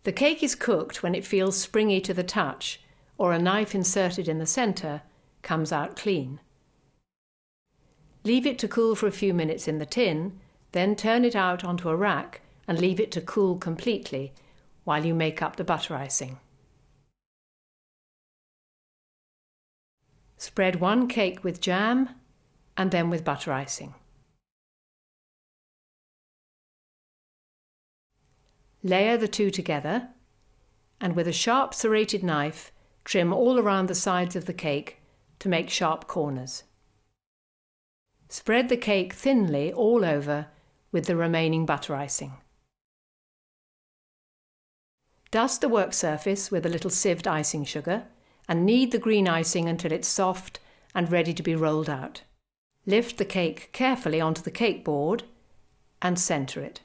The cake is cooked when it feels springy to the touch, or a knife inserted in the centre comes out clean. Leave it to cool for a few minutes in the tin, then turn it out onto a rack and leave it to cool completely while you make up the butter icing. Spread one cake with jam and then with butter icing. Layer the two together and with a sharp serrated knife trim all around the sides of the cake to make sharp corners. Spread the cake thinly all over with the remaining butter icing. Dust the work surface with a little sieved icing sugar and knead the green icing until it's soft and ready to be rolled out. Lift the cake carefully onto the cake board and centre it.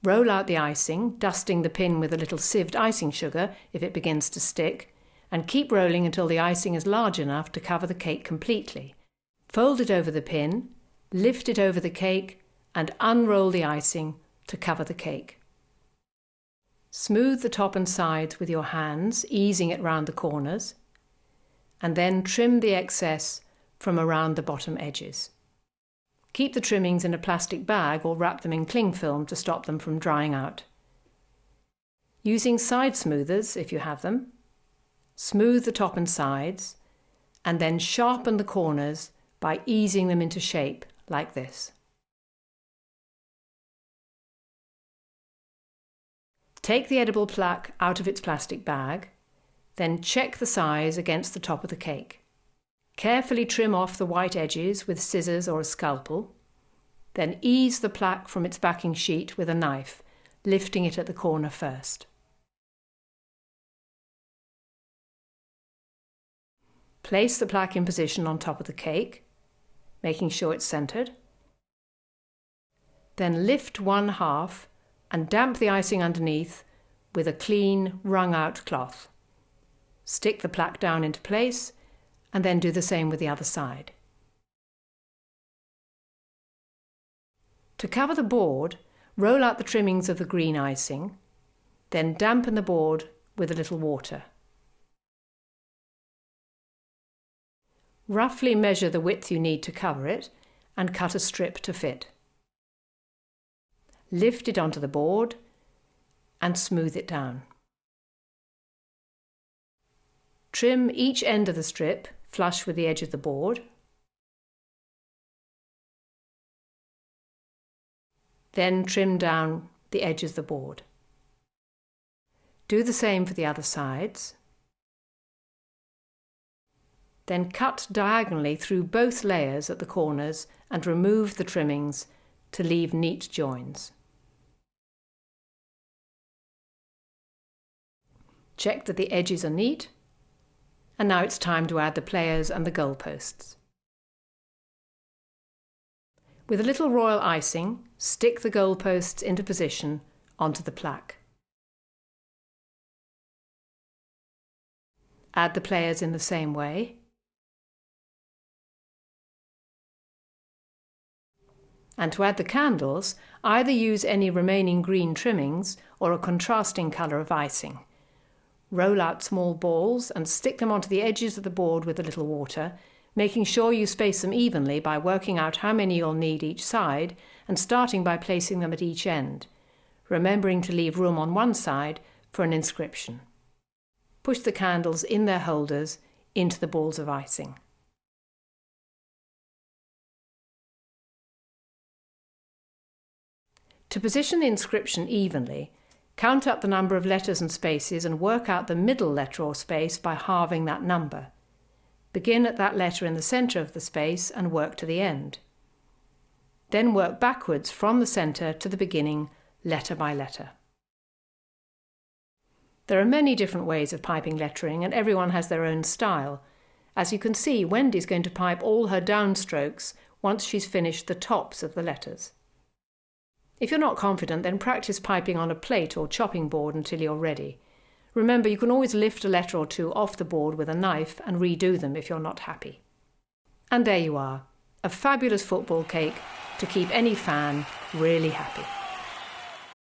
Roll out the icing, dusting the pin with a little sieved icing sugar if it begins to stick, and keep rolling until the icing is large enough to cover the cake completely. Fold it over the pin, lift it over the cake, and unroll the icing to cover the cake. Smooth the top and sides with your hands, easing it round the corners, and then trim the excess from around the bottom edges. Keep the trimmings in a plastic bag or wrap them in cling film to stop them from drying out. Using side smoothers, if you have them, smooth the top and sides, and then sharpen the corners by easing them into shape like this. Take the edible plaque out of its plastic bag, then check the size against the top of the cake. Carefully trim off the white edges with scissors or a scalpel, then ease the plaque from its backing sheet with a knife, lifting it at the corner first. Place the plaque in position on top of the cake, making sure it's centered. Then lift one half and damp the icing underneath with a clean, wrung-out cloth. Stick the plaque down into place and then do the same with the other side. To cover the board, roll out the trimmings of the green icing, then dampen the board with a little water. Roughly measure the width you need to cover it and cut a strip to fit. Lift it onto the board and smooth it down. Trim each end of the strip flush with the edge of the board. Then trim down the edge of the board. Do the same for the other sides. Then cut diagonally through both layers at the corners and remove the trimmings to leave neat joins. Check that the edges are neat, and now it's time to add the players and the goalposts. With a little royal icing, stick the goalposts into position onto the plaque. Add the players in the same way. And to add the candles, either use any remaining green trimmings or a contrasting colour of icing. Roll out small balls and stick them onto the edges of the board with a little water, making sure you space them evenly by working out how many you'll need each side and starting by placing them at each end, remembering to leave room on one side for an inscription. Push the candles in their holders into the balls of icing. To position the inscription evenly, count up the number of letters and spaces and work out the middle letter or space by halving that number. Begin at that letter in the centre of the space and work to the end. Then work backwards from the centre to the beginning, letter by letter. There are many different ways of piping lettering and everyone has their own style. As you can see, Wendy's going to pipe all her downstrokes once she's finished the tops of the letters. If you're not confident, then practice piping on a plate or chopping board until you're ready. Remember, you can always lift a letter or two off the board with a knife and redo them if you're not happy. And there you are, a fabulous football cake to keep any fan really happy.